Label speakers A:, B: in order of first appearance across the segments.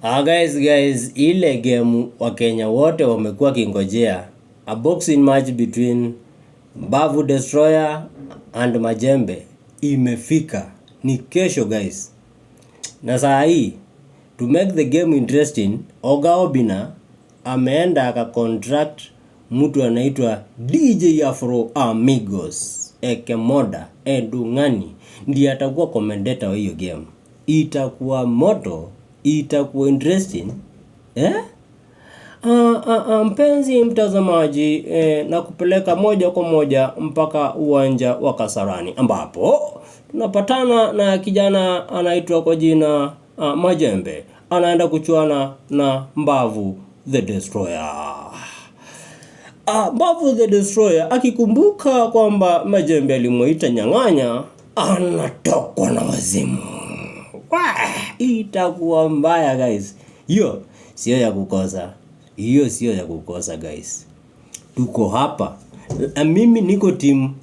A: Guys, ile game wa Kenya wote wamekuwa kingojea, a boxing match between Mbavu Destroyer and Majembe imefika. Ni kesho guys. Na saa hii to make the game interesting, Oga Obina ameenda akacontract mtu anaitwa DJ Afro Amigos Ekemoda Edungani ndiye atakuwa commentator wa hiyo game. Itakuwa moto, itakuwa interesting. Mpenzi mtazamaji, na kupeleka moja kwa moja mpaka uwanja wa Kasarani ambapo tunapatana na kijana anaitwa kwa jina Majembe, anaenda kuchuana na Mbavu the Destroyer. Mbavu the Destroyer akikumbuka kwamba Majembe alimuita nyang'anya, anatokwa na wazimu. Itakuwa mbaya guys. Hiyo sio ya kukosa guys. Tuko hapa. Mimi niko team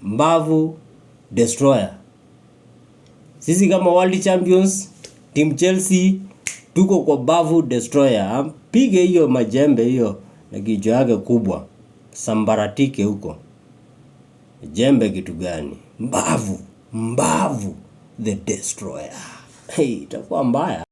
A: Mbavu Destroyer. Sisi kama World Champions, team Chelsea, tuko kwa Mbavu Destroyer. Pige hiyo Majembe hiyo na kichwa yake kubwa, sambaratike huko. Jembe kitu gani? Mbavu the Destroyer. Itakuwa mbaya.